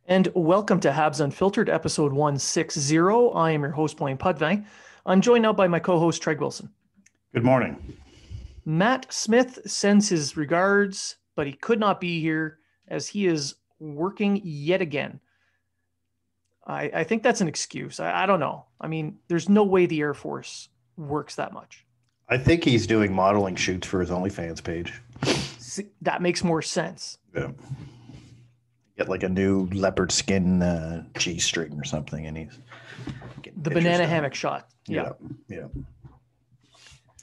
And welcome to Habs Unfiltered, episode 160. I am your host, Blaine Pudvang. I'm joined now by my co-host, Treg Wilson. Good morning. Matt Smith sends his regards, but he could not be here as he is working yet again. I think that's an excuse. I don't know. I mean, there's no way the Air Force works that much. I think he's doing modeling shoots for his OnlyFans page. See, that makes more sense. Yeah. Get like a new leopard skin G-string or something, and he's the banana hammock shot. Yeah.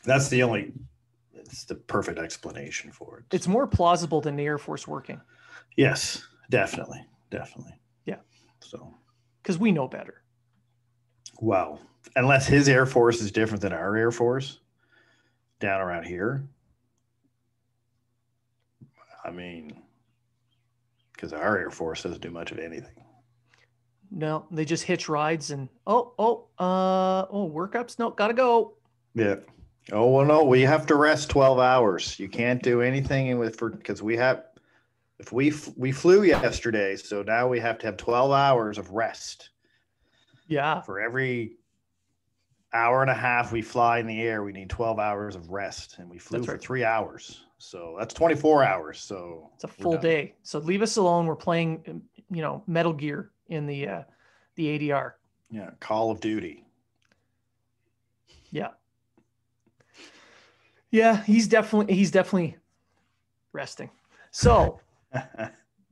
It's the perfect explanation for it. It's more plausible than the Air Force working. Yes, definitely. Yeah. So, because we know better. Well, unless his Air Force is different than our Air Force down around here. I mean, because our Air Force doesn't do much of anything. No, they just hitch rides and workups. No, gotta go. Yeah. Oh well, no, we have to rest 12 hours. You can't do anything because we flew yesterday, so now we have to have 12 hours of rest. Yeah. For every hour and a half we fly in the air, we need 12 hours of rest, and we flew for 3 hours. So that's 24 hours. So it's a full day. So leave us alone. We're playing, Metal Gear in the ADR. Yeah, Call of Duty. Yeah. Yeah, he's definitely resting. So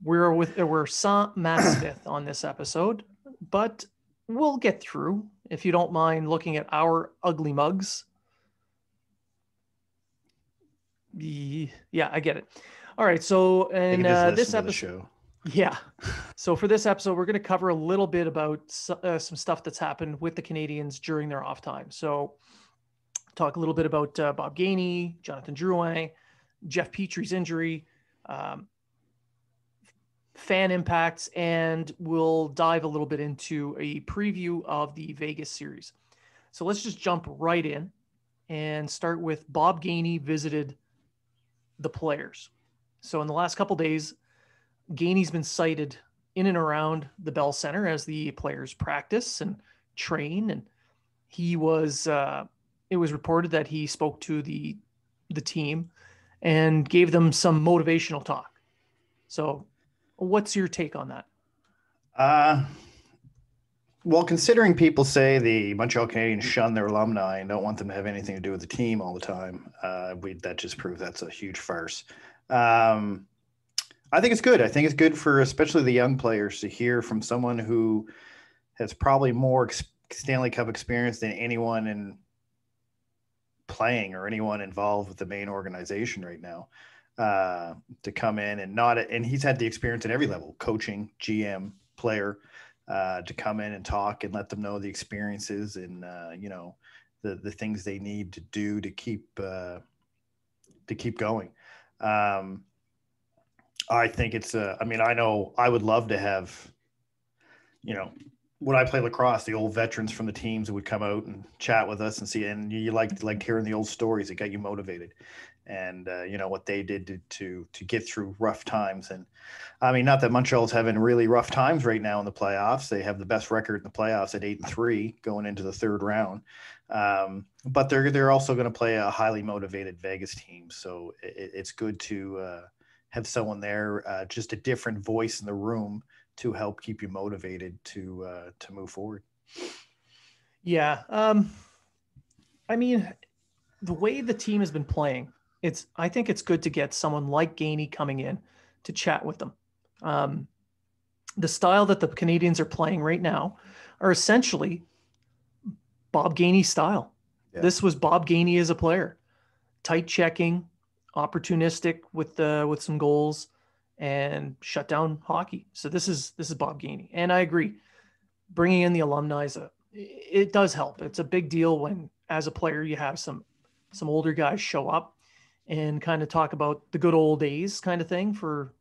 we're sans Matt Smith on this episode, but we'll get through if you don't mind looking at our ugly mugs. Yeah, I get it. All right, so in this episode, yeah. So for this episode, we're going to cover a little bit about some stuff that's happened with the Canadians during their off time. So talk a little bit about Bob Gainey, Jonathan Drouin, Jeff Petry's injury, fan impacts, and we'll dive a little bit into a preview of the Vegas series. So let's just jump right in and start with Bob Gainey visited the players. So in the last couple of days, Gainey's been cited in and around the Bell Center as the players practice and train. And he was, it was reported that he spoke to the team and gave them some motivational talk. So what's your take on that? Well, considering people say the Montreal Canadiens shun their alumni and don't want them to have anything to do with the team all the time, that just proves that's a huge farce. I think it's good. I think it's good for especially the young players to hear from someone who has probably more Stanley Cup experience than anyone in playing or anyone involved with the main organization right now, to come in and he's had the experience at every level, coaching, GM, player, to come in and talk and let them know the experiences and, the things they need to do to keep going. I think it's I know I would love to have, when I play lacrosse, the old veterans from the teams who would come out and chat with us and see, and you like hearing the old stories that got you motivated and, what they did to get through rough times. And I mean, not that Montreal's having really rough times right now in the playoffs. They have the best record in the playoffs at 8-3 going into the third round. But they're also going to play a highly motivated Vegas team. So it's good to have someone there, just a different voice in the room to help keep you motivated to move forward. Yeah. I mean, the way the team has been playing, I think it's good to get someone like Gainey coming in to chat with them. The style that the Canadians are playing right now are essentially Bob Gainey's style. Yeah. This was Bob Gainey as a player, tight checking, opportunistic with some goals, and shut down hockey. So this is Bob Gainey, and I agree. Bringing in the alumni it does help. It's a big deal when, as a player, you have some older guys show up and kind of talk about the good old days, kind of thing, for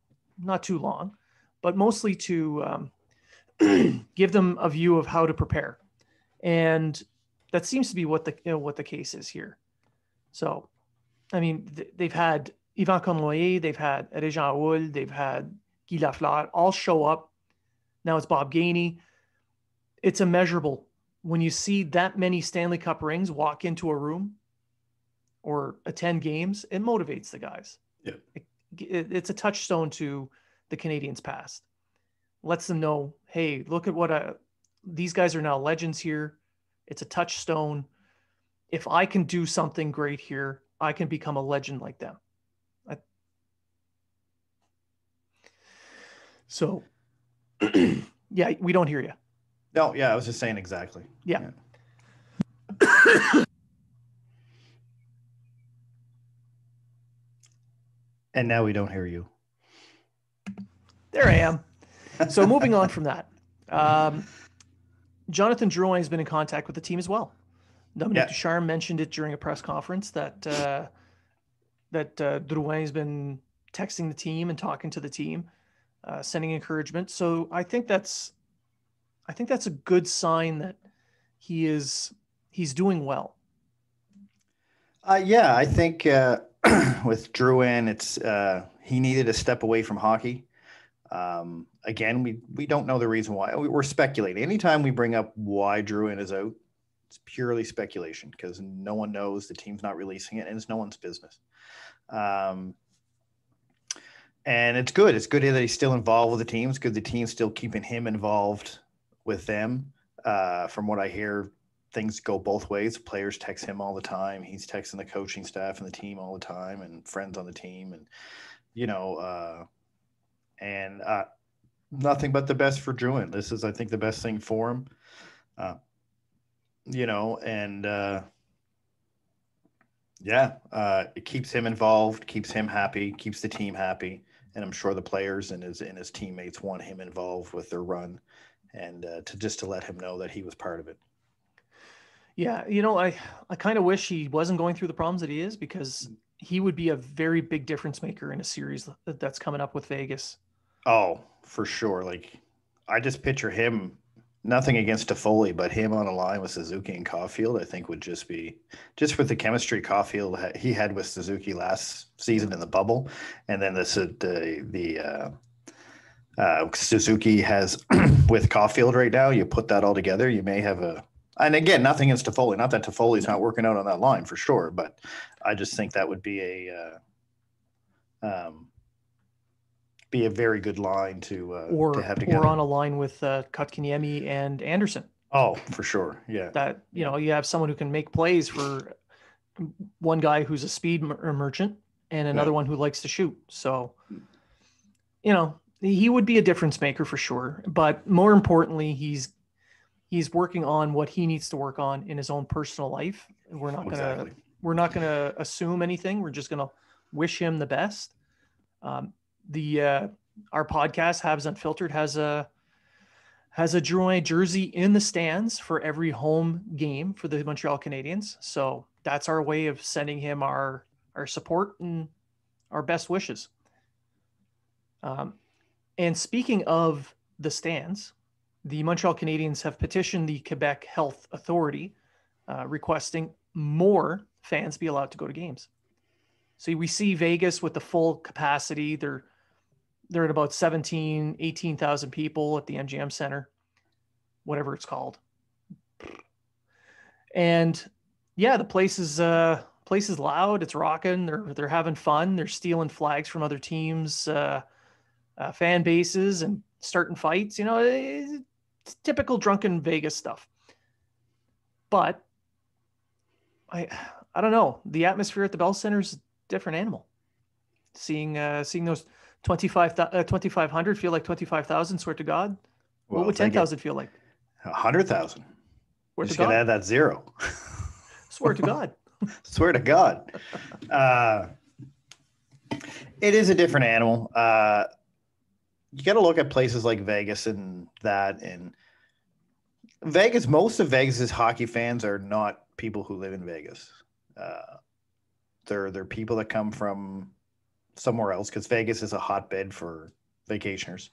not too long, but mostly to give them a view of how to prepare, and that seems to be what the case is here. So, I mean, they've had Yvan Conloyer, they've had Régent Houle, they've had Guy Lafleur, all show up. Now it's Bob Gainey. It's immeasurable when you see that many Stanley Cup rings walk into a room or attend games. It motivates the guys. Yeah. It's a touchstone to the Canadiens' past. Lets them know, hey, look at what these guys are now legends here. It's a touchstone. If I can do something great here, I can become a legend like them. So, yeah, we don't hear you. No, yeah, I was just saying exactly. Yeah. And now we don't hear you. There I am. So moving on from that, Jonathan Drouin has been in contact with the team as well. Dominique Ducharme mentioned it during a press conference that Drouin has been texting the team and talking to the team, sending encouragement. So I think that's a good sign that he's doing well. Yeah, I think with Drouin, it's he needed a step away from hockey. Again, we don't know the reason why. We're speculating. Anytime we bring up why Drouin is out, it's purely speculation because no one knows. The team's not releasing it, and it's no one's business. And it's good. It's good that he's still involved with the team. It's good the team's still keeping him involved with them. From what I hear, things go both ways. Players text him all the time. He's texting the coaching staff and the team all the time, and friends on the team, and nothing but the best for Drouin. This is, I think, the best thing for him. It keeps him involved, keeps him happy, keeps the team happy, and I'm sure the players and his teammates want him involved with their run, and to let him know that he was part of it. Yeah, I kind of wish he wasn't going through the problems that he is, because he would be a very big difference maker in a series that's coming up with Vegas. Oh, for sure. Like, I just picture him. Nothing against Toffoli, but him on a line with Suzuki and Caulfield, I think would just with the chemistry Caulfield he had with Suzuki last season in the bubble, and then Suzuki has with Caulfield right now. You put that all together, you may have and again, nothing against Toffoli. Not that Toffoli's not working out on that line for sure, but I just think that would be a very good line to have together. Or on a line with Kotkaniemi and Anderson. Oh, for sure. Yeah. That, you have someone who can make plays for one guy who's a speed merchant and another one who likes to shoot. So, he would be a difference maker for sure. But more importantly, he's working on what he needs to work on in his own personal life. We're not gonna assume anything. We're just gonna wish him the best. Our podcast, Habs Unfiltered, has a Drouin jersey in the stands for every home game for the Montreal Canadiens. So that's our way of sending him our support and our best wishes. And speaking of the stands, the Montreal Canadiens have petitioned the Quebec Health Authority, requesting more fans be allowed to go to games. So we see Vegas with the full capacity. They're at about 18,000 people at the MGM Center, whatever it's called. And yeah, the place is loud. It's rocking. They're having fun. They're stealing flags from other teams, fan bases, and starting fights. It's typical drunken Vegas stuff. But I don't know. The atmosphere at the Bell Center is a different animal. Seeing those 2,500 feel like 25,000. Swear to God. What would 10,000 feel like? 100,000. Swear to God. Gotta add that zero. Swear to God. Swear to God. It is a different animal. You got to look at places like Vegas and Vegas. Most of Vegas's hockey fans are not people who live in Vegas. They're people that come from somewhere else, because Vegas is a hotbed for vacationers.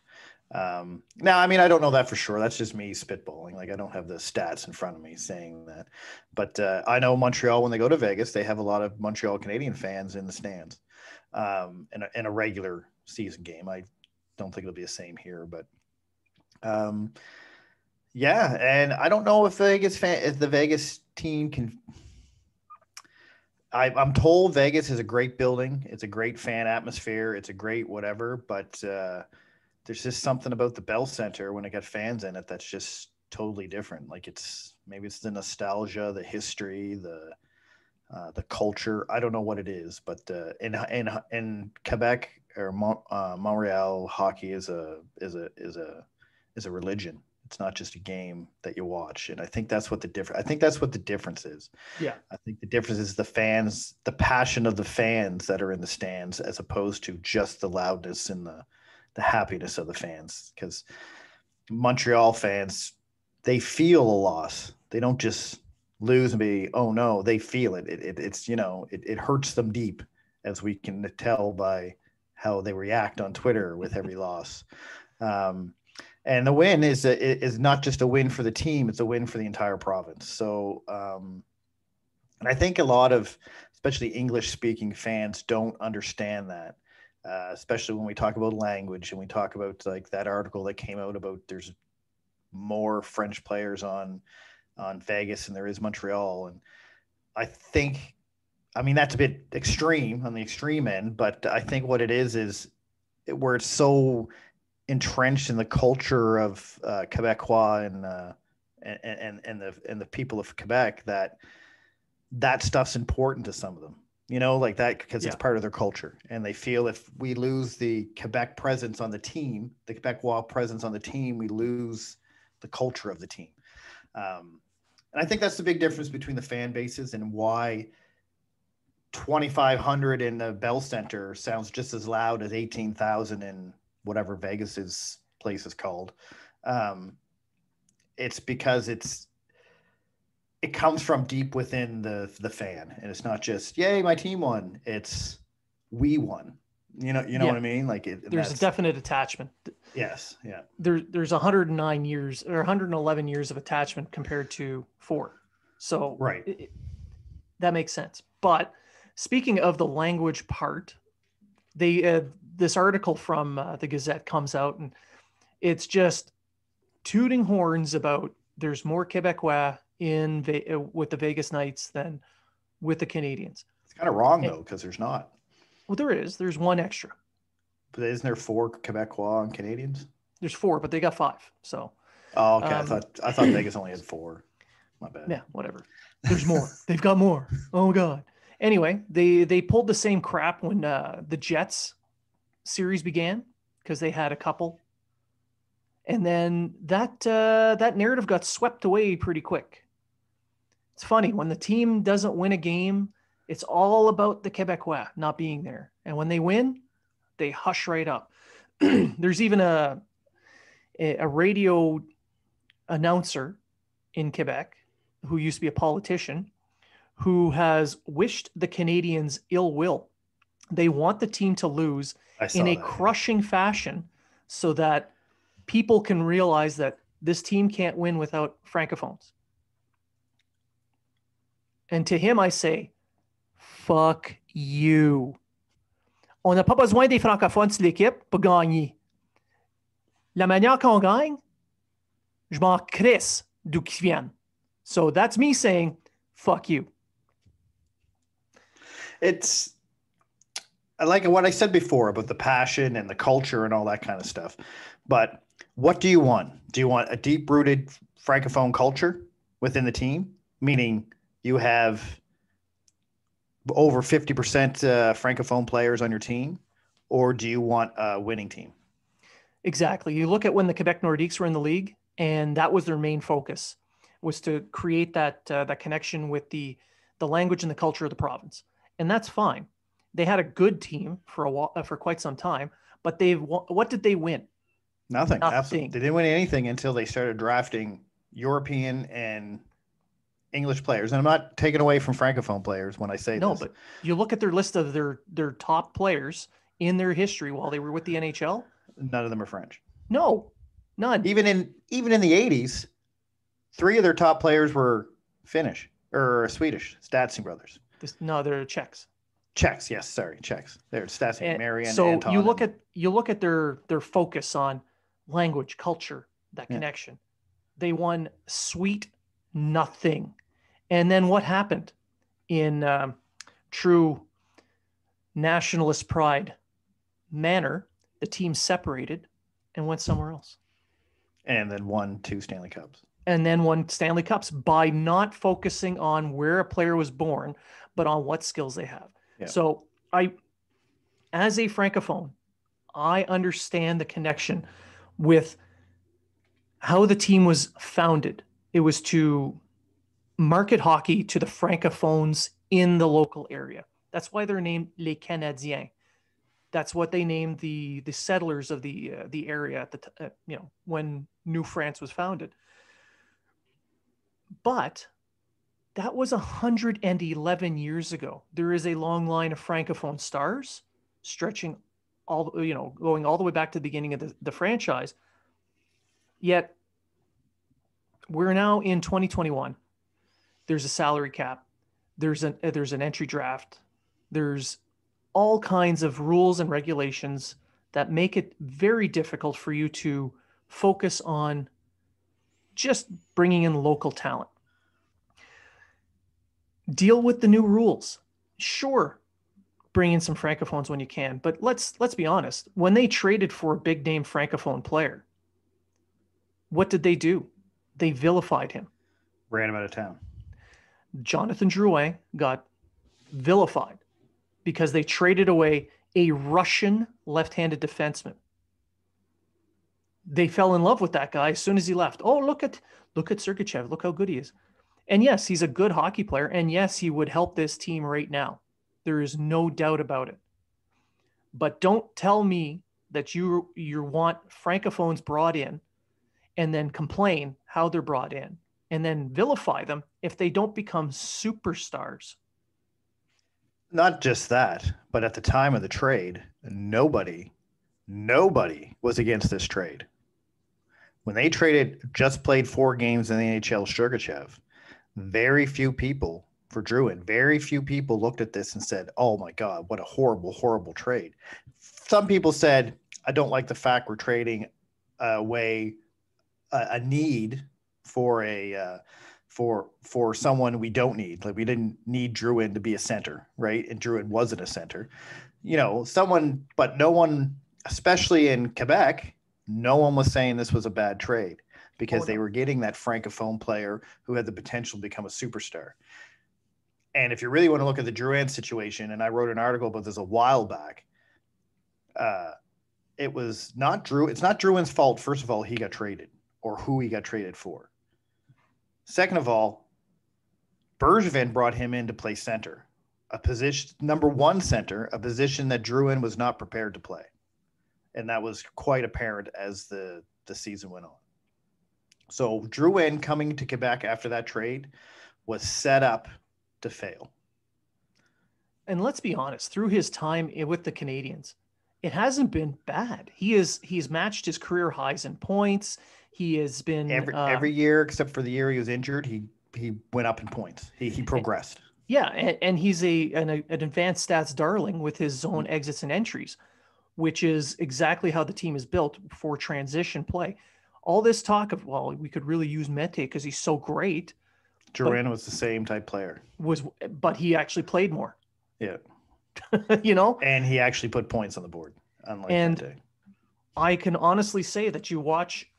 Now, I mean, I don't know that for sure. That's just me spitballing. Like, I don't have the stats in front of me saying that. But I know Montreal, when they go to Vegas, they have a lot of Montreal Canadian fans in the stands. in a regular season game. I don't think it'll be the same here, but yeah. And I don't know if if the Vegas team can. I'm told Vegas is a great building. It's a great fan atmosphere. It's a great whatever, but there's just something about the Bell Center when it got fans in it that's just totally different. Like maybe it's the nostalgia, the history, the culture. I don't know what it is, but in Quebec or Montreal, hockey is a religion. It's not just a game that you watch, and I think that's what the difference is. Yeah. I think the difference is the fans, the passion of the fans that are in the stands, as opposed to just the loudness and the happiness of the fans. Because Montreal fans, they feel a loss. They don't just lose and be, oh no, they feel it. It's it hurts them deep, as we can tell by how they react on Twitter with every loss. And the win is not just a win for the team; it's a win for the entire province. So, and I think a lot of, especially English-speaking fans, don't understand that. Especially when we talk about language and we talk about like that article that came out about there's more French players on Vegas than there is Montreal, and I think, I mean, that's a bit extreme on the extreme end, but I think what it is where it's so entrenched in the culture of Quebecois and the people of Quebec that stuff's important to some of them, like that, because it's part of their culture, and they feel if we lose the Quebec presence on the team, the Quebecois presence on the team, we lose the culture of the team. And I think that's the big difference between the fan bases and why 2,500 in the Bell Center sounds just as loud as 18,000 in whatever Vegas's place is called. It's because it comes from deep within the fan, and it's not just, yay, my team won. It's we won. You know what I mean? Like there's a definite attachment. Yes. Yeah. There's 109 years or 111 years of attachment compared to 4. So right. That makes sense. But speaking of the language part, this article from the Gazette comes out, and it's just tooting horns about there's more Quebecois with the Vegas Knights than with the Canadians. It's kind of wrong though, because there's not. Well, there is. There's one extra. But isn't there 4 Quebecois and Canadians? There's 4, but they got 5. So. Oh, okay. I thought Vegas only had 4. My bad. Yeah, whatever. There's more. They've got more. Oh God. Anyway, they pulled the same crap when the Jets series began, because they had a couple, and then that narrative got swept away pretty quick. It's funny, when the team doesn't win a game, it's all about the Quebecois not being there, and when they win, they hush right up. There's even a radio announcer in Quebec who used to be a politician who has wished the Canadians ill will. They want the team to lose in a crushing fashion so that people can realize that this team can't win without francophones. And to him, I say, fuck you. On n'a pas besoin des francophones sur l'équipe pour gagner. La manière qu'on gagne, je m'en crisse d'où qu'ils viennent. So that's me saying, fuck you. It's, I like what I said before about the passion and the culture and all that kind of stuff. But what do you want? Do you want a deep-rooted francophone culture within the team, meaning you have over 50% francophone players on your team, or do you want a winning team? Exactly. You look at when the Quebec Nordiques were in the league, and that was their main focus, was to create that connection with the language and the culture of the province. And that's fine. They had a good team for a while, for quite some time, but what did they win? Nothing. Absolutely. They didn't win anything until they started drafting European and English players. And I'm not taking away from francophone players when I say no, this. But you look at their list of their top players in their history while they were with the NHL. None of them are French. No, none. Even in the 80s, 3 of their top players were Finnish or Swedish, Statsing brothers. No, they're Czechs. Czechs, yes, sorry, Czechs. They're Stasi, Mary and so Anton. you look at their focus on language, culture, that connection. They won sweet nothing. And then what happened in true nationalist pride manner? The team separated and went somewhere else. And then won 2 Stanley Cups. And then won Stanley Cups by not focusing on where a player was born, but on what skills they have. Yeah. So as a Francophone, I understand the connection with how the team was founded. It was to market hockey to the Francophones in the local area. That's why they're named Les Canadiens. That's what they named the settlers of the area at the when New France was founded. But that was 111 years ago. There is a long line of Francophone stars stretching going all the way back to the beginning of the franchise. Yet we're now in 2021. There's a salary cap. There's an entry draft. There's all kinds of rules and regulations that make it very difficult for you to focus on just bringing in local talent. Deal with the new rules. Sure, bring in some Francophones when you can, but let's be honest. When they traded for a big name Francophone player, what did they do? They vilified him. Ran him out of town. Jonathan Drouin got vilified because they traded away a Russian left-handed defenseman. They fell in love with that guy as soon as he left. Oh, look at Sergachev. Look how good he is. And yes, he's a good hockey player. And yes, he would help this team right now. There is no doubt about it. But don't tell me that you want Francophones brought in and then complain how they're brought in and then vilify them if they don't become superstars. Not just that, but at the time of the trade, nobody was against this trade. When they traded, just played 4 games in the NHL, Sergachev, very few people for Drouin, very few people looked at this and said, oh my God, what a horrible, horrible trade. Some people said, I don't like the fact we're trading away a need for for someone we don't need. Like we didn't need Drouin to be a center, right? And Drouin wasn't a center. But no one, especially in Quebec, no one was saying this was a bad trade because they were getting that Francophone player who had the potential to become a superstar. And if you really want to look at the Drouin situation, and I wrote an article about this a while back, it's not Drouin's fault. First of all, he got traded or who he got traded for. Second of all, Bergevin brought him in to play center, a position, number 1 center, a position that Drouin was not prepared to play. And that was quite apparent as the season went on. So Drouin coming to Quebec after that trade was set up to fail. And let's be honest, through his time with the Canadiens, it hasn't been bad. He's matched his career highs in points. He has been every year except for the year he was injured. He went up in points. He progressed. Yeah, and he's an advanced stats darling with his zone exits and entries, which is exactly how the team is built for transition play. All this talk of, well, we could really use Mete because he's so great. Drouin was the same type player. But he actually played more. Yeah. And he actually put points on the board, unlike Mete. I can honestly say that you watch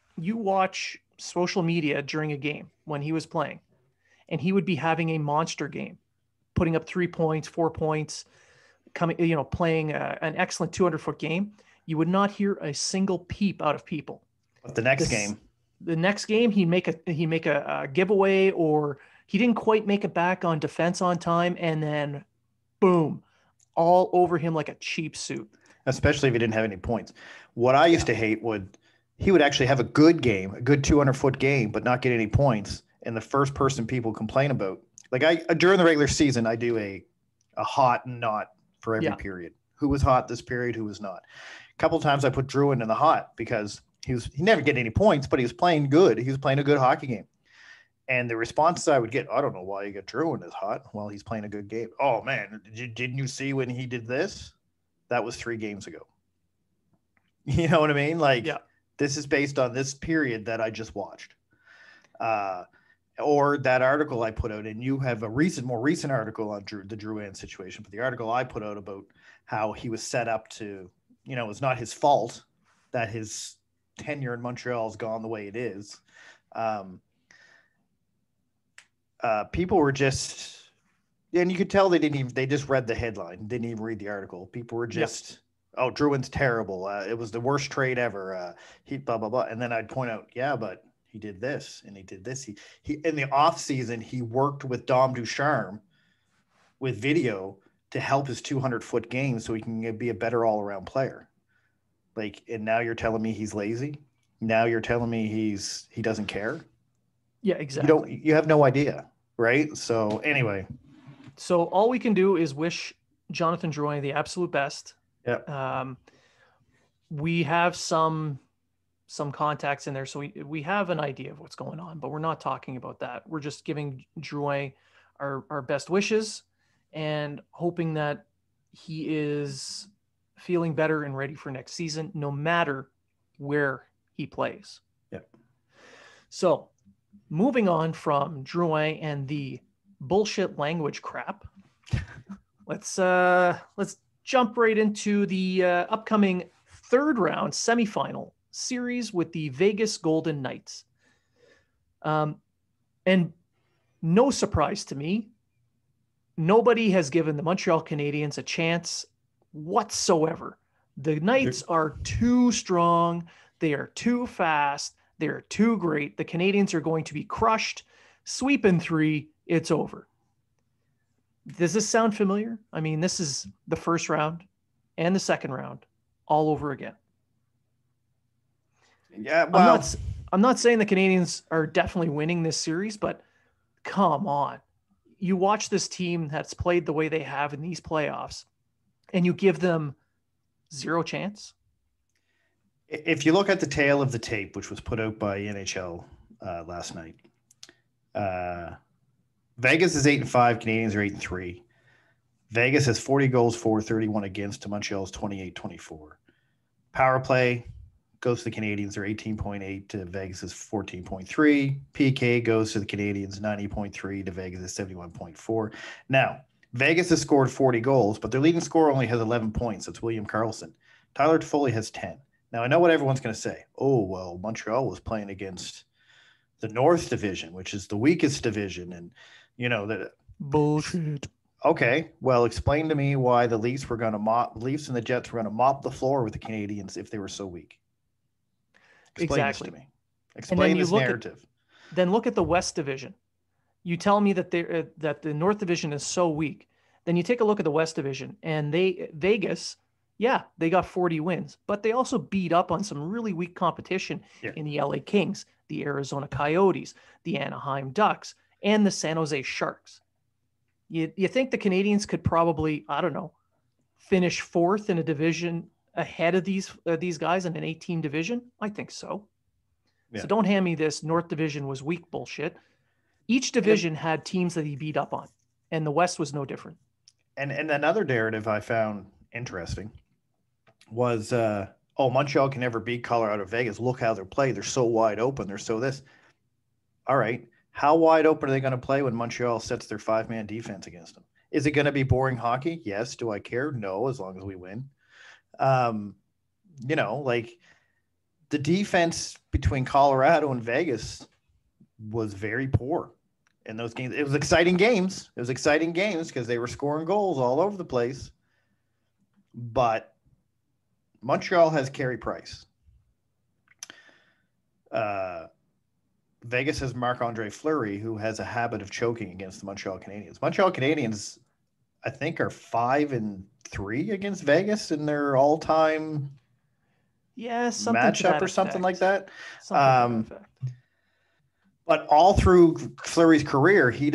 social media during a game when he was playing, and he would be having a monster game, putting up 3 points, 4 points, playing an excellent 200-foot game. You would not hear a single peep out of people. But the next game, he'd make a giveaway, or he didn't quite make it back on defense on time, and then boom, all over him like a cheap suit. Especially if he didn't have any points. What I used to hate he would actually have a good game, a good 200-foot game, but not get any points. And the first person people complain about, like during the regular season, I do a hot and not for every period. Who was hot this period? Who was not? A couple of times I put Drouin in the hot because he never get any points, but he was playing good. He was playing a good hockey game. And the responses I would get, I don't know why you got Drouin is hot while he's playing a good game. Oh man, didn't you see when he did this? That was 3 games ago. You know what I mean? Yeah. Like, this is based on this period that I just watched. Uh, or that article I put out, and you have a more recent article on the Drouin situation, but the article I put out about how he was set up to, it's not his fault that his tenure in Montreal has gone the way it is. People were just, and you could tell they just read the headline, didn't even read the article. People were just, oh, Drouin's terrible. It was the worst trade ever. He blah, blah, blah. And then I'd point out, yeah, but he did this and he did this. He in the off season, he worked with Dom Ducharme with video to help his 200-foot game so he can be a better all around player. Like, and now you're telling me he's lazy. Now you're telling me he doesn't care. Yeah, exactly. You have no idea, right? So anyway. So all we can do is wish Jonathan Drouin the absolute best. Yeah. We have some contacts in there, so we have an idea of what's going on, but we're not talking about that. We're just giving Drouin our best wishes and hoping that he is feeling better and ready for next season, no matter where he plays. Yeah. So moving on from Drouin and the bullshit language crap, let's jump right into the upcoming third round semifinal series with the Vegas Golden Knights. And no surprise to me, nobody has given the Montreal Canadiens a chance whatsoever. The Knights are too strong. They are too fast. They are too great. The Canadiens are going to be crushed. Sweep in 3. It's over. Does this sound familiar? I mean, this is the first round and the second round all over again. Yeah, well, I'm not saying the Canadiens are definitely winning this series, but come on. You watch this team that's played the way they have in these playoffs, and you give them 0 chance. If you look at the tail of the tape, which was put out by NHL last night, Vegas is 8-5. Canadiens are 8-3. Vegas has 40 goals for, 31 against to Montreal's 28-24. Power play goes to the Canadiens. They're 18.8 to Vegas's 14.3. PK goes to the Canadiens 90.3 to Vegas's 71.4. Now, Vegas has scored 40 goals, but their leading scorer only has 11 points. It's William Karlsson. Tyler Toffoli has 10. Now, I know what everyone's going to say. Oh, well, Montreal was playing against the North Division, which is the weakest division, and that bullshit. Okay, well, explain to me why the Leafs and the Jets were going to mop the floor with the Canadiens if they were so weak. Explain this to me. Explain this narrative. Then look at the West Division. You tell me that the North Division is so weak. Then you take a look at the West Division, and Vegas, yeah, they got 40 wins, but they also beat up on some really weak competition in the LA Kings, the Arizona Coyotes, the Anaheim Ducks, and the San Jose Sharks. You think the Canadiens could probably, I don't know, finish 4th in a division ahead of these guys in an 18 division? I think so. Yeah. So don't hand me this North Division was weak bullshit. Each division had teams that he beat up on, and the West was no different. And another narrative I found interesting was, Montreal can never beat Colorado Vegas. Look how they're played. They're so wide open. They're so this. All right. How wide open are they going to play when Montreal sets their 5-man defense against them? Is it going to be boring hockey? Yes. Do I care? No, as long as we win. Like the defense between Colorado and Vegas was very poor in those games. It was exciting games. Because they were scoring goals all over the place. But Montreal has Carey Price. Vegas has Marc-Andre Fleury, who has a habit of choking against the Montreal Canadiens. Montreal Canadiens, I think, are 5-3 against Vegas in their all-time matchup or something like that. But all through Fleury's career, he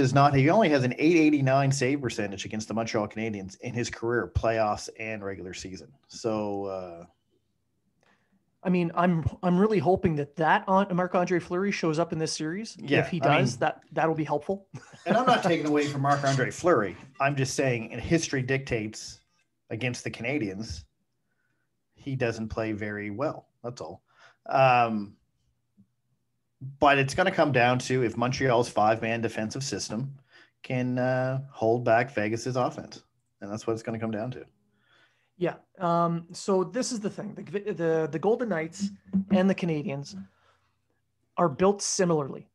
only has an .889 save percentage against the Montreal Canadiens in his career, playoffs and regular season. So I mean, I'm really hoping that Marc-Andre Fleury shows up in this series. Yeah, If he does, that'll be helpful. And I'm not taking away from Marc-Andre Fleury. I'm just saying, and history dictates against the Canadians, he doesn't play very well. That's all. But it's going to come down to if Montreal's 5-man defensive system can hold back Vegas's offense, and that's what it's going to come down to. Yeah. So this is the thing: the Golden Knights and the Canadians are built similarly.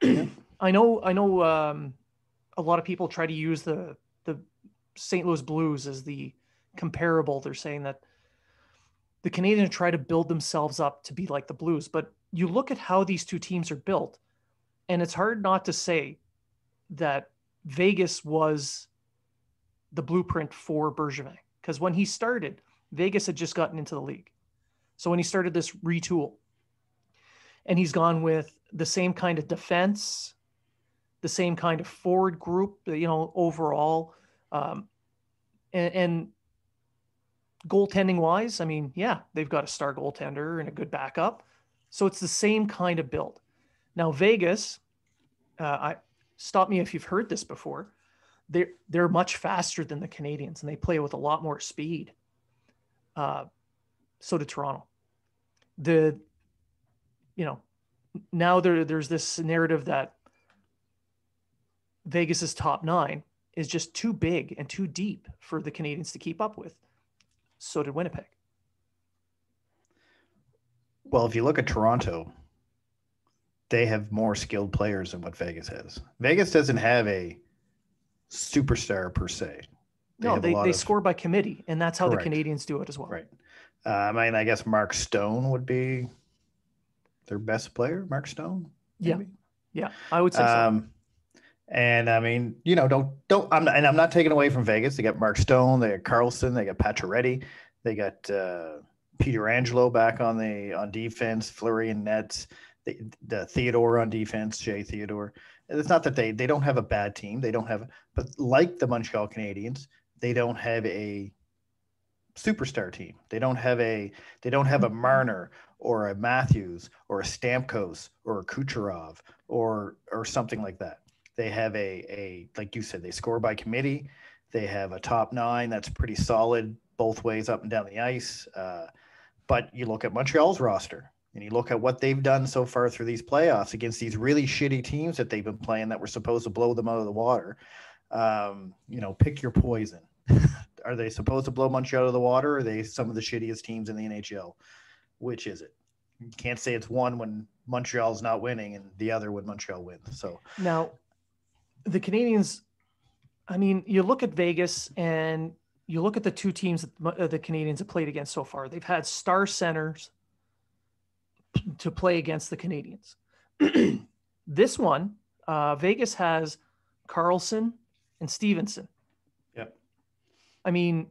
Yeah. I know. A lot of people try to use the St. Louis Blues as the comparable. They're saying that the Canadians try to build themselves up to be like the Blues, but you look at how these two teams are built, and it's hard not to say that Vegas was the blueprint for Bergevin, because when he started, Vegas had just gotten into the league. So when he started this retool, and he's gone with the same kind of defense, the same kind of forward group, overall, and goaltending wise, I mean, yeah, they've got a star goaltender and a good backup. So it's the same kind of build. Now, Vegas, stop me if you've heard this before. They're much faster than the Canadians, and they play with a lot more speed. So did Toronto. Now there's this narrative that Vegas's top 9 is just too big and too deep for the Canadians to keep up with. So did Winnipeg. Well, if you look at Toronto, they have more skilled players than what Vegas has. Vegas doesn't have a superstar per se. They score by committee, and that's how Correct. the Canadians do it as well. Right. I guess Mark Stone would be their best player. Mark Stone. Maybe? Yeah, I would say so. And I mean, I'm not taking away from Vegas. They got Mark Stone, they got Carlson, they got Pacioretty, they got Peter Angelo back on defense, Fleury and Nets, the Theodore on defense, Jay Theodore. And it's not that they don't have a bad team. But like the Montreal Canadiens, they don't have a superstar team. They don't have a Marner or a Matthews or a Stamkos or a Kucherov or something like that. They have a like you said, they score by committee. They have a top 9 that's pretty solid both ways up and down the ice. But you look at Montreal's roster and you look at what they've done so far through these playoffs against these really shitty teams that they've been playing that were supposed to blow them out of the water. Pick your poison. Are they supposed to blow Montreal out of the water? Or are they some of the shittiest teams in the NHL? Which is it? You can't say it's one when Montreal's not winning and the other when Montreal wins. So now the Canadians, I mean, you look at Vegas and you look at the two teams that the Canadians have played against so far. They've had star centers to play against the Canadians. This one, Vegas has Carlson and Stevenson. Yep. I mean,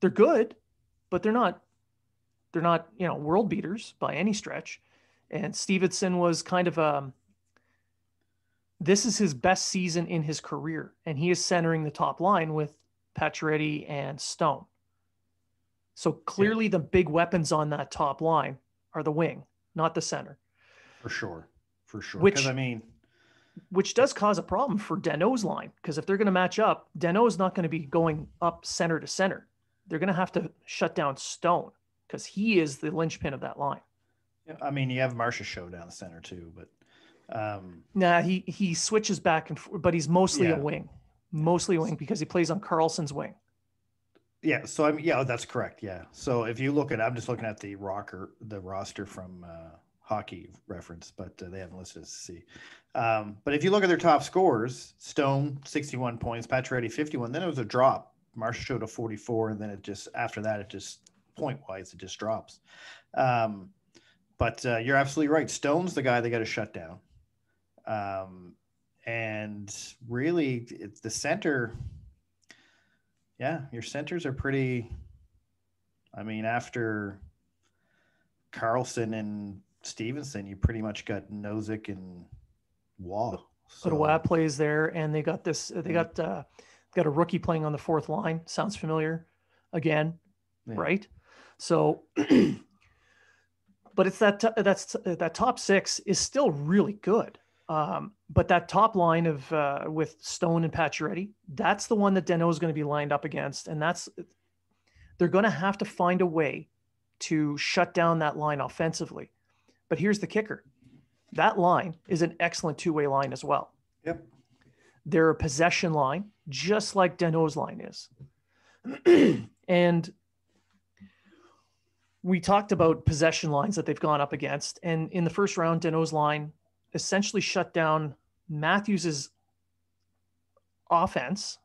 they're good, but they're not world beaters by any stretch. And Stevenson was kind of this is his best season in his career, and he is centering the top line with Pacioretty and Stone. So clearly the big weapons on that top line are the wing, not the center. For sure. Which does cause a problem for Danault's line, because if they're going to match up, Danault's not going to be going up center to center. They're going to have to shut down Stone because he is the linchpin of that line. Yeah, I mean, you have Marcia Show down the center too, but he switches back and forth, but he's mostly a wing, because he plays on Carlson's wing. Yeah. So that's correct. Yeah. So if you look at, I'm just looking at the roster from Hockey Reference, but they haven't listed as C. But if you look at their top scorers, Stone 61 points, Pacioretty 51. Then it was a drop. Marcia showed a 44, and then after that point wise it just drops. But you're absolutely right. Stone's the guy they got to shut down. And really, it's the center. Yeah, your centers are pretty. I mean, after Carlson and Stevenson, you pretty much got Nozick and Wall. So Watt plays there, and they got this. They got a rookie playing on the fourth line. Sounds familiar, again, right? So But it's that top six is still really good. But that top line of with Stone and Pacioretty, that's the one that Danault is going to be lined up against, and they're going to have to find a way to shut down that line offensively. But here's the kicker: that line is an excellent two-way line as well. Yep. They're a possession line, just like Danault's line is. And we talked about possession lines that they've gone up against. And in the first round, Danault's line essentially shut down Matthews's offense,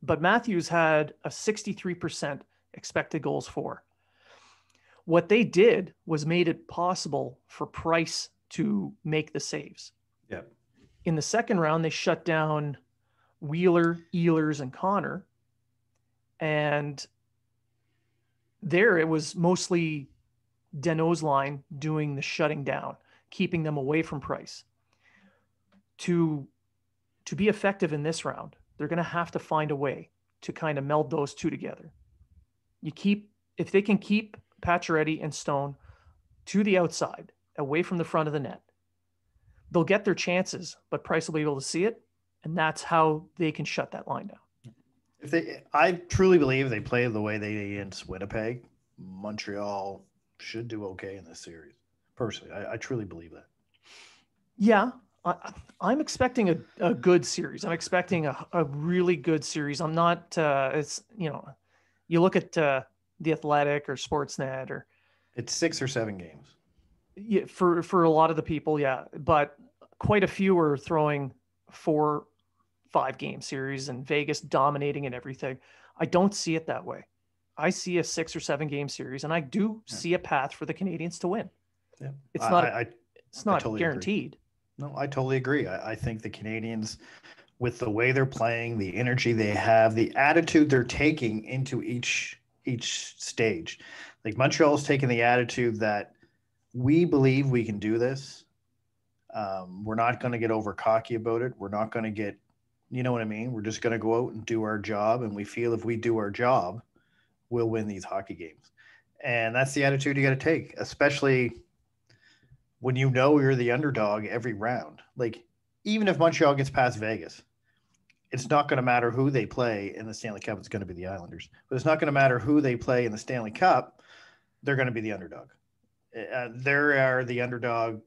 but Matthews had a 63% expected goals for. What they did was made it possible for Price to make the saves. Yeah. In the second round, they shut down Wheeler, Ehlers, and Connor. And there it was mostly Danault's line doing the shutting down, keeping them away from Price. To be effective in this round, they're going to have to find a way to kind of meld those two together. If they can keep Pacioretty and Stone to the outside, away from the front of the net, they'll get their chances, but Price will be able to see it, and that's how they can shut that line down. I truly believe they play the way they did against Winnipeg, Montreal should do okay in this series. Personally, I truly believe that. Yeah, I'm expecting a good series. I'm expecting a really good series. I'm not. You look at The Athletic or Sportsnet, or it's 6 or 7 games. Yeah, for a lot of the people, yeah, but quite a few are throwing 4-5 game series and Vegas dominating and everything. I don't see it that way. I see a 6 or 7 game series, and I do see a path for the Canadians to win. Yeah, it's not totally guaranteed. Agree. No, I totally agree. I think the Canadians, with the way they're playing, the energy they have, the attitude they're taking into each stage, like Montreal's taking the attitude that we believe we can do this. We're not going to get over cocky about it. We're not going to get, you know what I mean? We're just going to go out and do our job. And we feel if we do our job, we'll win these hockey games. And that's the attitude you got to take, especially when you know you're the underdog every round. Like, even if Montreal gets past Vegas, it's not going to matter who they play in the Stanley Cup. It's going to be the Islanders. But it's not going to matter who they play in the Stanley Cup. They're going to be the underdog. They are the underdog,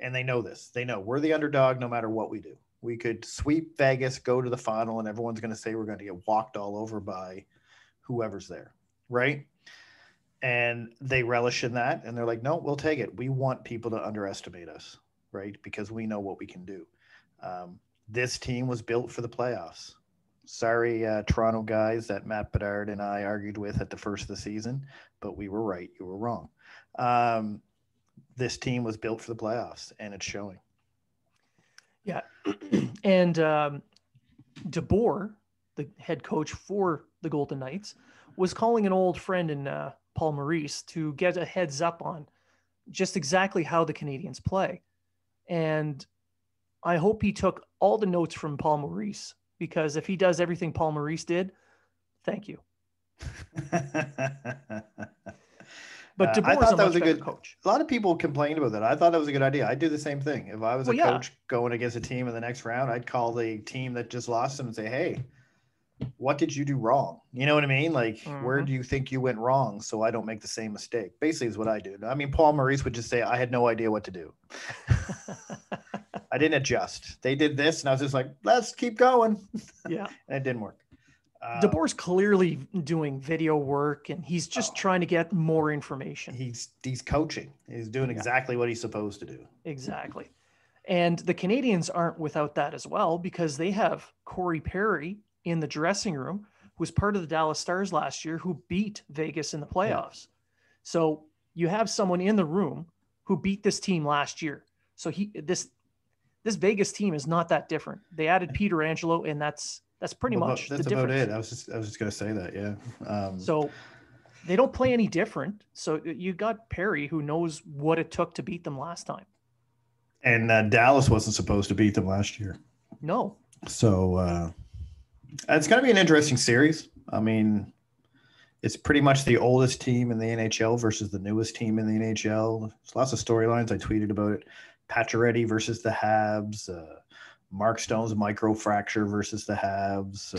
and they know this. They know we're the underdog no matter what we do. We could sweep Vegas, go to the final, and everyone's going to say we're going to get walked all over by whoever's there, right? And they relish in that, and they're like, no, we'll take it. We want people to underestimate us, right? Because we know what we can do. This team was built for the playoffs. Sorry, Toronto guys that Matt Bedard and I argued with at the first of the season, but we were right. You were wrong. This team was built for the playoffs, and it's showing. Yeah. And DeBoer, the head coach for the Golden Knights, was calling an old friend in Paul Maurice to get a heads up on just exactly how the Canadians play. And I hope he took all the notes from Paul Maurice, because if he does everything Paul Maurice did, thank you. But DeBoer is a much better coach. A lot of people complained about that. I thought that was a good idea. I'd do the same thing. If I was a coach going against a team in the next round, I'd call the team that just lost them and say, hey, what did you do wrong? You know what I mean? Like, where do you think you went wrong so I don't make the same mistake? Basically is what I do. I mean, Paul Maurice would just say, I had no idea what to do. I didn't adjust. They did this, and I was just like, let's keep going. Yeah. And it didn't work. DeBoer's clearly doing video work, and he's just trying to get more information. He's coaching. He's doing exactly what he's supposed to do. Exactly. And the Canadians aren't without that as well, because they have Corey Perry in the dressing room, who was part of the Dallas Stars last year, who beat Vegas in the playoffs. Yeah. So you have someone in the room who beat this team last year. So this Vegas team is not that different. They added Peter Angelo, and that's pretty much the difference. That's about it. I was just going to say that. Yeah. So they don't play any different. So you got Perry, who knows what it took to beat them last time. And Dallas wasn't supposed to beat them last year. No. So it's going to be an interesting series. I mean, It's pretty much the oldest team in the NHL versus the newest team in the NHL. There's lots of storylines. I tweeted about it. Pacioretty versus the Habs. Mark Stone's microfracture versus the Habs.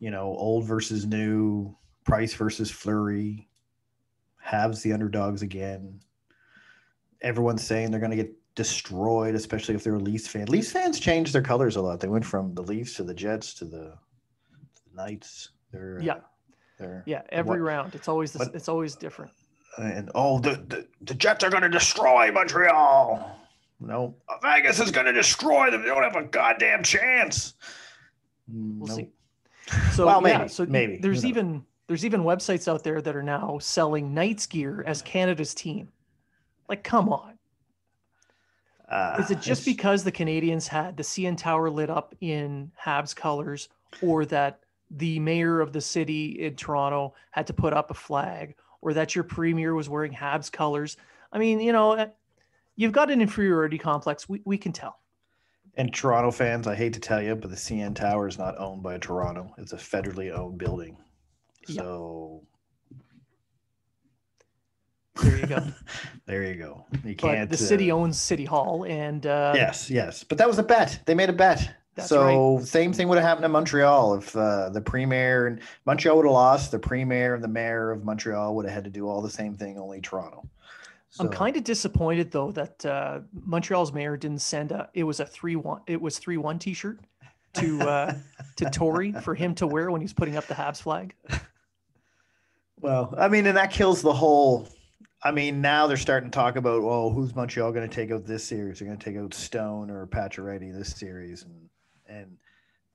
Old versus new. Price versus Fleury. Habs the underdogs again. Everyone's saying they're going to get destroyed, especially if they're a Leafs fan. Leafs fans changed their colors a lot. They went from the Leafs to the Jets to the Knights. Every round. It's always it's always different. And the Jets are going to destroy Montreal. No, Vegas is going to destroy them. They don't have a goddamn chance. We'll see. So maybe there's even websites out there that are now selling Knights gear as Canada's team. Like, come on. Is it just because the Canadians had the CN Tower lit up in Habs colors, or that the mayor of the city in Toronto had to put up a flag, or that your premier was wearing Habs colors? I mean, you've got an inferiority complex. We can tell. And Toronto fans, I hate to tell you, but the CN Tower is not owned by Toronto. It's a federally owned building. So there you go. There you go. You can't. But the city owns City Hall, and yes. But that was a bet. They made a bet. That's right. Same thing would have happened in Montreal if the premier and Montreal would have lost. The premier and the mayor of Montreal would have had to do all the same thing, only Toronto. So, I'm kind of disappointed though that Montreal's mayor didn't send it was 3-1 t-shirt to Tory for him to wear when he's putting up the Habs flag. Well, I mean, and that kills the whole. I mean, now they're starting to talk about, who's Montreal going to take out this series? They're going to take out Stone or Pacioretty this series. And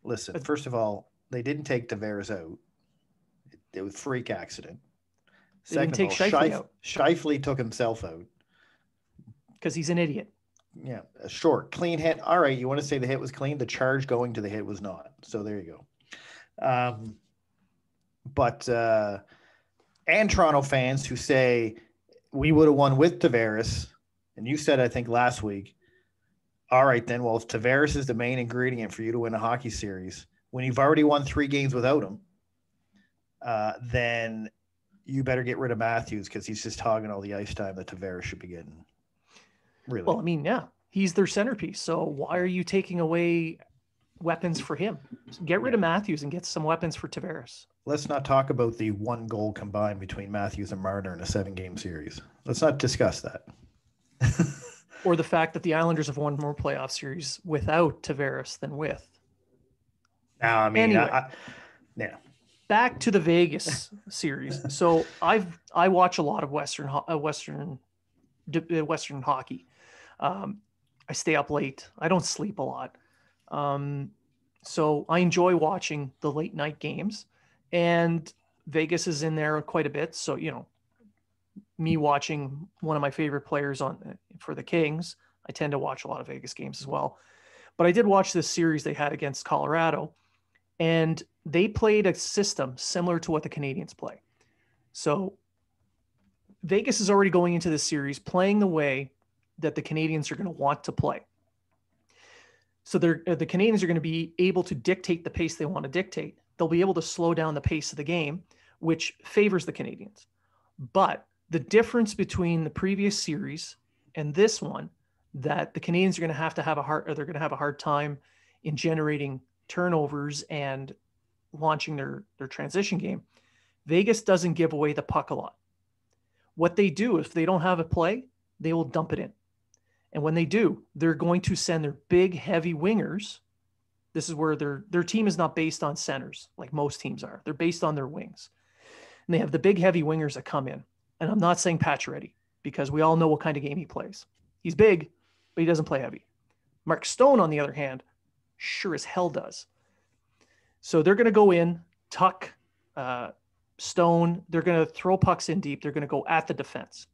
listen, first of all, they didn't take Tavares out. It was a freak accident. They didn't take Scheifele out. Scheifele took himself out. Because he's an idiot. Yeah, a short, clean hit. All right, you want to say the hit was clean? The charge going to the hit was not. So there you go. And Toronto fans who say we would have won with Tavares, and you said, I think last week, all right then, well, if Tavares is the main ingredient for you to win a hockey series, when you've already won 3 games without him, then you better get rid of Matthews because he's just hogging all the ice time that Tavares should be getting. Really? Well, I mean, yeah, he's their centerpiece. So why are you taking away weapons for him? Get rid of Matthews and get some weapons for Tavares. Let's not talk about the 1 goal combined between Matthews and Marner in a 7-game series. Let's not discuss that. Or the fact that the Islanders have won more playoff series without Tavares than with. Now, I mean, anyway, back to the Vegas series. So I watch a lot of Western hockey. I stay up late. I don't sleep a lot. So I enjoy watching the late night games, and Vegas is in there quite a bit. So, me watching one of my favorite players for the Kings, I tend to watch a lot of Vegas games as well. But I did watch this series they had against Colorado, and they played a system similar to what the Canadians play. So Vegas is already going into this series playing the way that the Canadians are going to want to play. So the Canadians are going to be able to dictate the pace they want to dictate. They'll be able to slow down the pace of the game, which favors the Canadians. But the difference between the previous series and this one, that the Canadians are going to have a hard time in generating turnovers and launching their transition game. Vegas doesn't give away the puck a lot. What they do, if they don't have a play, they will dump it in. And when they do, they're going to send their big, heavy wingers. This is where their team is not based on centers like most teams are. They're based on their wings. And they have the big, heavy wingers that come in. And I'm not saying Pacioretty, because we all know what kind of game he plays. He's big, but he doesn't play heavy. Mark Stone, on the other hand, sure as hell does. So they're going to go in, tuck Stone. They're going to throw pucks in deep. They're going to go at the defense.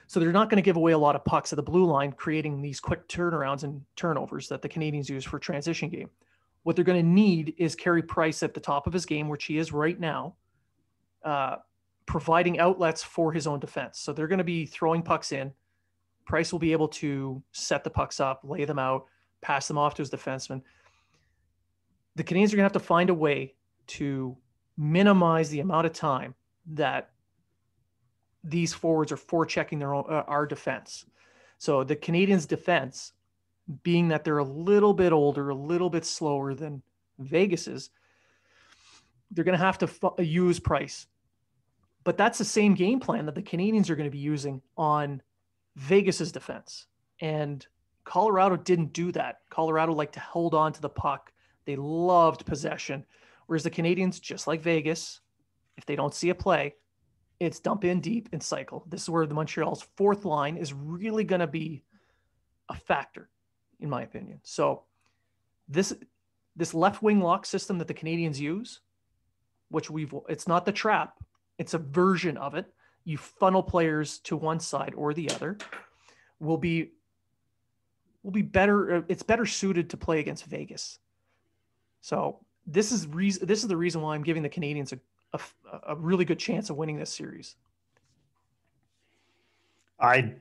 So they're not going to give away a lot of pucks at the blue line, creating these quick turnarounds and turnovers that the Canadians use for transition game. What they're going to need is Carey Price at the top of his game, which he is right now, providing outlets for his own defense. So they're going to be throwing pucks in. Price will be able to set the pucks up, lay them out, pass them off to his defenseman. The Canadians are going to have to find a way to minimize the amount of time that these forwards are forechecking their own our defense. So the Canadiens' defense, being that they're a little bit older, a little bit slower than Vegas's, they're going to have to use Price. But that's the same game plan that the Canadiens are going to be using on Vegas's defense. And Colorado didn't do that. Colorado liked to hold on to the puck. They loved possession. Whereas the Canadiens, just like Vegas, if they don't see a play, it's dump in deep and cycle. This is where the Montreal's fourth line is really going to be a factor, in my opinion. So this left wing lock system that the Canadiens use, which it's not the trap, it's a version of it. You funnel players to one side or the other, will be better. It's better suited to play against Vegas. So this is the reason why I'm giving the Canadiens a really good chance of winning this series. I'll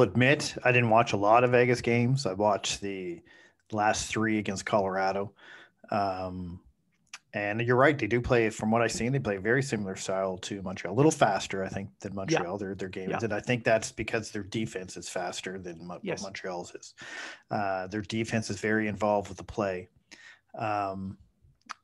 admit I didn't watch a lot of Vegas games. I watched the last 3 against Colorado. And you're right. They do play, from what I've seen, they play a very similar style to Montreal. A little faster, I think, than Montreal. Yeah. Their game is. And I think that's because their defense is faster than what Montreal's is. Their defense is very involved with the play.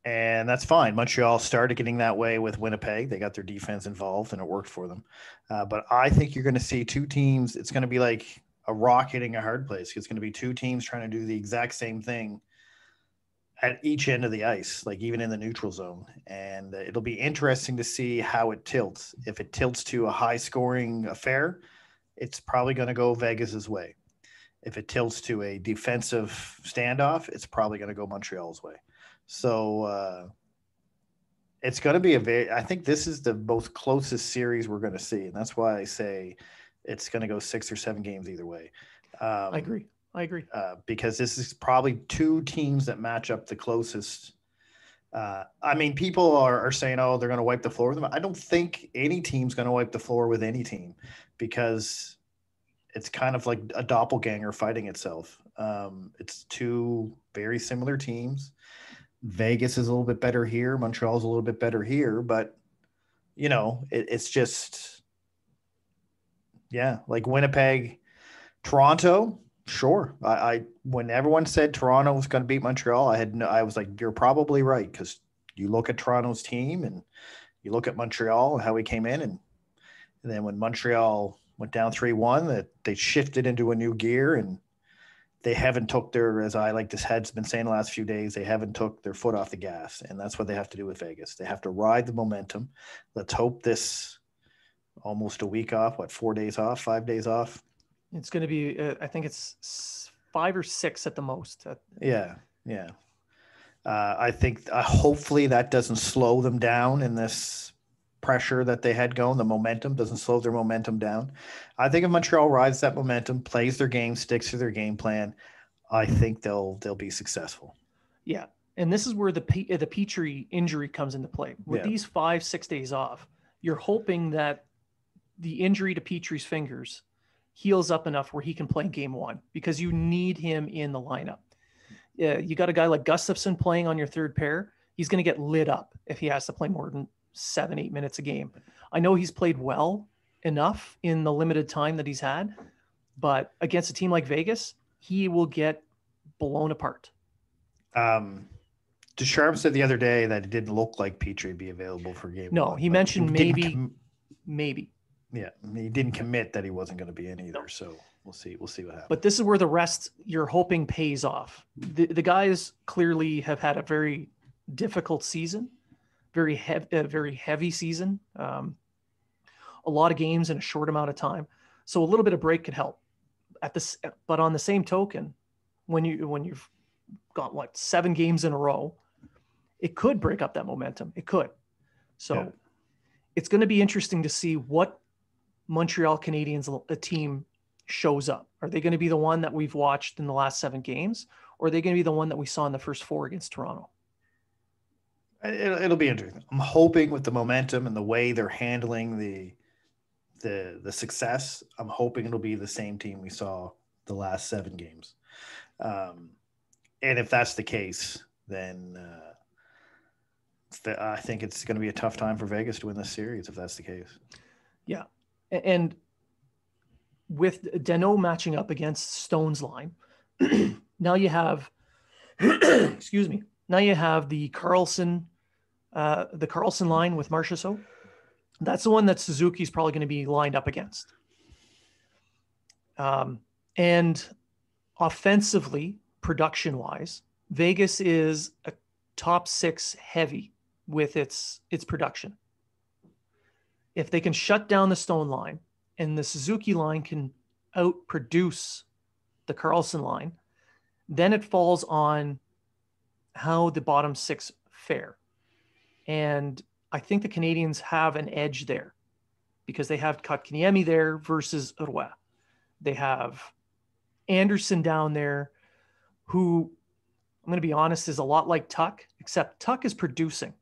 And that's fine. Montreal started getting that way with Winnipeg. They got their defense involved, and it worked for them. But I think you're going to see 2 teams. It's going to be like a rock hitting a hard place. It's going to be 2 teams trying to do the exact same thing at each end of the ice, like even in the neutral zone. And it'll be interesting to see how it tilts. If it tilts to a high-scoring affair, it's probably going to go Vegas's way. If it tilts to a defensive standoff, it's probably going to go Montreal's way. So it's going to be I think this is the most closest series we're going to see. And that's why I say it's going to go 6 or 7 games either way. I agree. Because this is probably 2 teams that match up the closest. I mean, people are saying, oh, they're going to wipe the floor with them. I don't think any team's going to wipe the floor with any team, because it's kind of like a doppelganger fighting itself. It's 2 very similar teams. Vegas is a little bit better here. Montreal's a little bit better here, but it's just, like Winnipeg, Toronto. Sure. I when everyone said Toronto was going to beat Montreal, I was like, you're probably right, because you look at Toronto's team and you look at Montreal and how we came in, and then when Montreal went down 3-1, that they shifted into a new gear, and they haven't took their, as I like this has been saying the last few days, they haven't took their foot off the gas, and that's what they have to do with Vegas. They have to ride the momentum. Let's hope this almost a week off, 4 days off, 5 days off. It's going to be, I think it's 5 or 6 at the most. Yeah. I think hopefully that doesn't slow them down in this pressure that they had going. The momentum doesn't slow their momentum down. I think if Montreal rides that momentum, plays their game, sticks to their game plan, I think they'll be successful. Yeah. And this is where the Petrie injury comes into play. With these 5-6 days off, you're hoping that the injury to Petrie's fingers heals up enough where he can play game 1, because you need him in the lineup. You got a guy like Gustafsson playing on your third pair. He's going to get lit up if he has to play more than 7-8 minutes a game. I know he's played well enough in the limited time that he's had, but against a team like Vegas, he will get blown apart. Ducharme said the other day that it didn't look like Petrie be available for game 1. No, he mentioned maybe. Yeah, he didn't commit that he wasn't going to be in either. No. So we'll see what happens. But this is where the rest you're hoping pays off. The guys clearly have had a very difficult season, very heavy season, a lot of games in a short amount of time. So a little bit of break could help. But on the same token, when you've got 7 games in a row, it could break up that momentum. It could. So it's going to be interesting to see what Montreal Canadiens a team shows up. Are they going to be the one that we've watched in the last 7 games, or are they going to be the one that we saw in the first 4 against Toronto? It'll be interesting. I'm hoping with the momentum and the way they're handling the success, I'm hoping it'll be the same team we saw the last 7 games. And if that's the case, then I think it's going to be a tough time for Vegas to win this series if that's the case. Yeah. And with Danault matching up against Stone's line, now you have, excuse me, now you have the Carlson line with Marchessault. That's the one that Suzuki's probably going to be lined up against. And offensively, production-wise, Vegas is a top 6 heavy with its production. If they can shut down the Stone line and the Suzuki line can outproduce the Carlson line, then it falls on how the bottom 6 fare. And I think the Canadians have an edge there because they have Kotkaniemi there versus Roy. They have Anderson down there, who, I'm going to be honest, is a lot like Tuck, except Tuck is producing.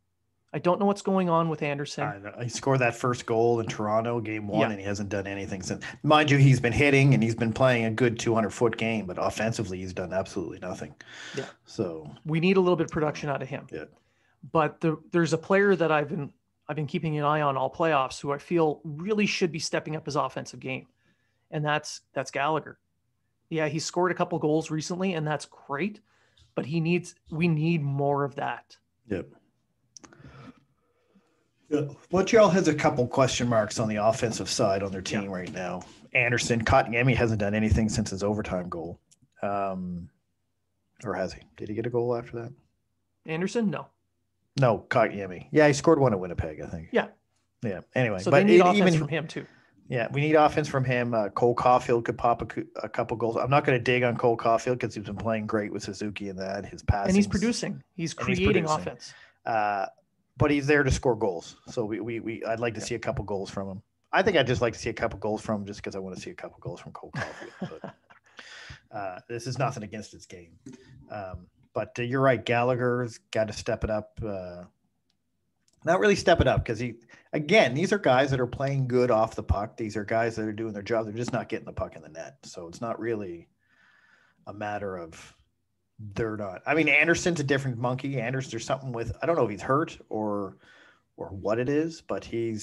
I don't know what's going on with Anderson. He scored that first goal in Toronto game 1, and he hasn't done anything since. Mind you, he's been hitting and he's been playing a good 200-foot game, but offensively he's done absolutely nothing. Yeah. So we need a little bit of production out of him. Yeah. But there's a player that I've been keeping an eye on all playoffs who I feel really should be stepping up his offensive game, and that's Gallagher. Yeah, he scored a couple goals recently, and that's great, but we need more of that. Yep. Montreal has a couple question marks on the offensive side on their team right now. Anderson, Kotkaniemi hasn't done anything since his overtime goal. Or has he? Did he get a goal after that? Anderson? No, Kotkaniemi. Yeah, he scored one at Winnipeg, I think. Yeah. Anyway, so they need offense from him too. Yeah, we need offense from him. Cole Caulfield could pop a couple goals. I'm not going to dig on Cole Caulfield because he's been playing great with Suzuki and that. His passing. And he's producing. He's creating offense. But he's there to score goals. So I'd like to see a couple goals from him. I think I'd just like to see a couple goals from him just because I want to see a couple goals from Cole Caulfield. But this is nothing against his game. But you're right. Gallagher's got to step it up. Not really step it up because these are guys that are playing good off the puck. These are guys that are doing their job. They're just not getting the puck in the net. So it's not really a matter of they're not. I mean, Anderson's a different monkey. Anderson, there's something with, I don't know if he's hurt or what it is, but I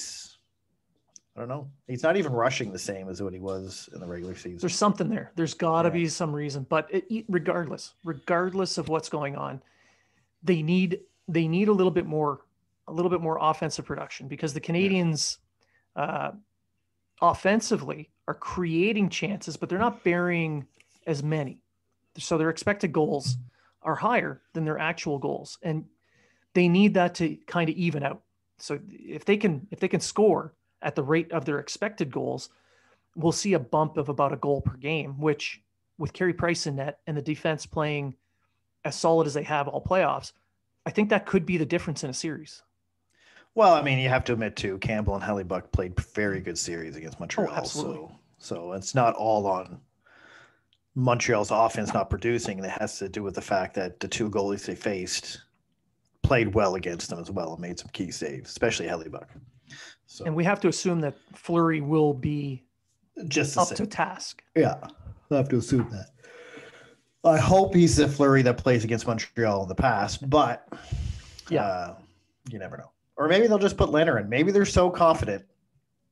don't know. He's not even rushing the same as what he was in the regular season. There's something there. There's got to be some reason. But regardless of what's going on, they need a little bit more offensive production because the Canadians offensively are creating chances, but they're not burying as many. So their expected goals are higher than their actual goals, and they need that to kind of even out. So if they can score at the rate of their expected goals, we'll see a bump of about a goal per game, which with Carey Price in net and the defense playing as solid as they have all playoffs, I think that could be the difference in a series. Well, I mean, you have to admit too, Campbell and Hellebuck played very good series against Montreal. Oh, absolutely. So it's not all on Montreal's offense not producing, and it has to do with the fact that the two goalies they faced played well against them as well and made some key saves, especially Hellebuck. So, and we have to assume that Fleury will be just up to task. Yeah, we'll have to assume that. I hope he's the Fleury that plays against Montreal in the past, but you never know. Or maybe they'll just put Leonard in. Maybe they're so confident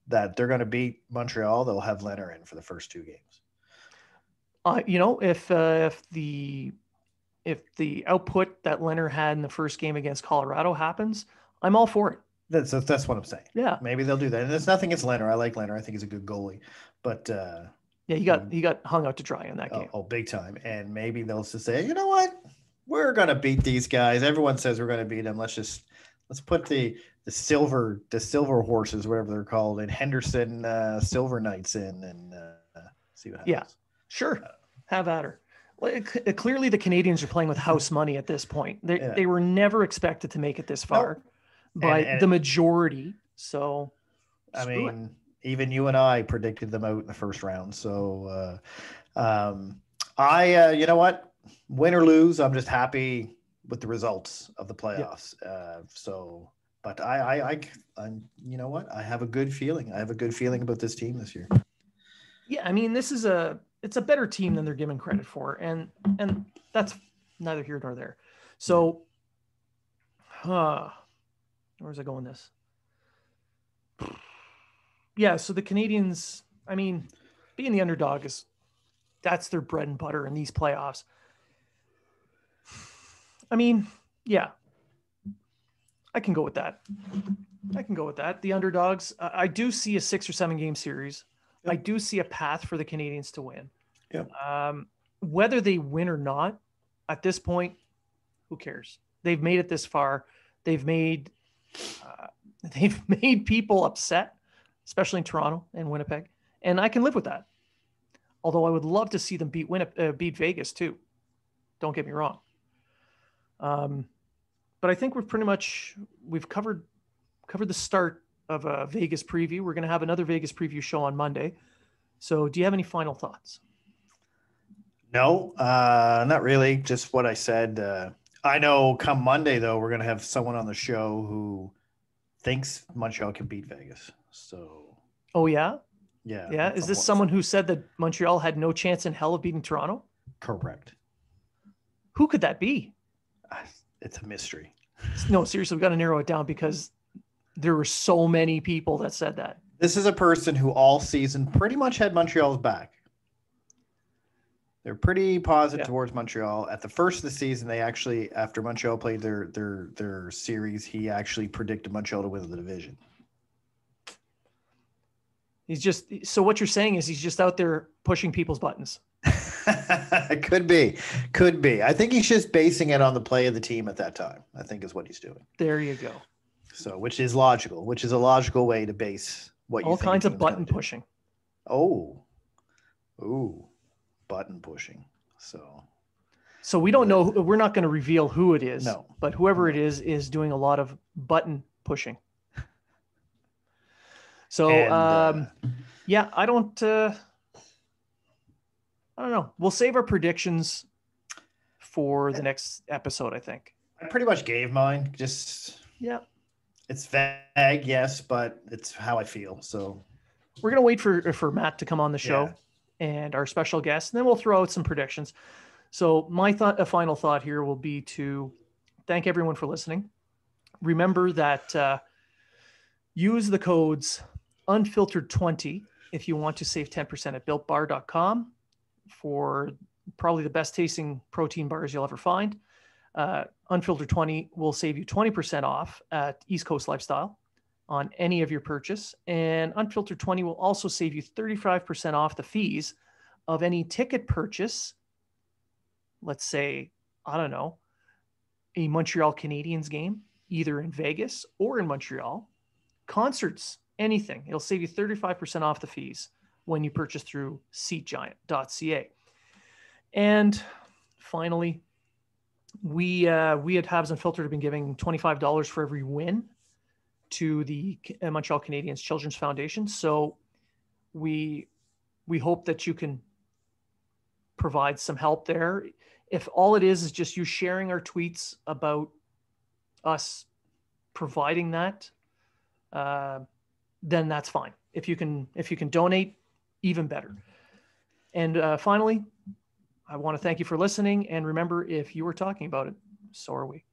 that they're going to beat Montreal, they'll have Leonard in for the first two games. If the output that Leonard had in the first game against Colorado happens, I'm all for it. That's what I'm saying. Yeah, maybe they'll do that. And it's nothing against Leonard. I like Leonard. I think he's a good goalie. But he got hung out to dry in that game. Oh, big time. And maybe they'll just say, you know what, we're gonna beat these guys. Everyone says we're gonna beat them. Let's put the silver horses, whatever they're called, and Henderson Silver Knights in and see what happens. Yeah, sure. Have at her. Clearly, the Canadians are playing with house money at this point. They were never expected to make it this far by the majority. So, I mean, even you and I predicted them out in the first round. So, you know what? Win or lose, I'm just happy with the results of the playoffs. But I'm, you know what? I have a good feeling. I have a good feeling about this team this year. Yeah, I mean, it's a better team than they're given credit for, and that's neither here nor there. So, Where's I going this? Yeah, so the Canadians, I mean, being the underdog that's their bread and butter in these playoffs. I mean, yeah, I can go with that. The underdogs, I do see a 6 or 7 game series. Yep. I do see a path for the Canadians to win. Yep. Whether they win or not, at this point, who cares? They've made it this far. They've made people upset, especially in Toronto and Winnipeg, and I can live with that. Although I would love to see them beat beat Vegas too. Don't get me wrong. But I think we've covered the start of a Vegas preview. We're going to have another Vegas preview show on Monday. So do you have any final thoughts? No, not really. Just what I said. I know come Monday, though, we're going to have someone on the show who thinks Montreal can beat Vegas. So. Oh, yeah? Yeah. Yeah. Is this someone who said that Montreal had no chance in hell of beating Toronto? Correct. Who could that be? It's a mystery. No, seriously, we've got to narrow it down because there were so many people that said that. This is a person who all season pretty much had Montreal's back. They're pretty positive towards Montreal. At the first of the season, they actually, after Montreal played their series, he actually predicted Montreal to win the division. So what you're saying is he's just out there pushing people's buttons. Could be. I think he's just basing it on the play of the team at that time, I think is what he's doing. There you go. So, which is logical, which is a logical way to base what you all think kinds of button pushing. Oh, button pushing. So we don't know. We're not going to reveal who it is. No, but whoever it is doing a lot of button pushing. So, yeah, I don't know. We'll save our predictions for the next episode, I think. I pretty much gave mine. Yeah. It's vague, yes, but it's how I feel. So we're going to wait for Matt to come on the show and our special guest, and then we'll throw out some predictions. So my final thought here will be to thank everyone for listening. Remember that use the codes unfiltered20 if you want to save 10% at builtbar.com for probably the best tasting protein bars you'll ever find. Unfiltered 20 will save you 20% off at East Coast Lifestyle on any of your purchase. And Unfiltered 20 will also save you 35% off the fees of any ticket purchase. Let's say, I don't know, a Montreal Canadiens game, either in Vegas or in Montreal. Concerts, anything. It'll save you 35% off the fees when you purchase through SeatGiant.ca. And finally, we at Habs Unfiltered have been giving $25 for every win to the Montreal Canadiens Children's Foundation. So we hope that you can provide some help there. If all it is just you sharing our tweets about us providing that, then that's fine. If you can donate, even better. And finally, I want to thank you for listening. And remember, if you were talking about it, so are we.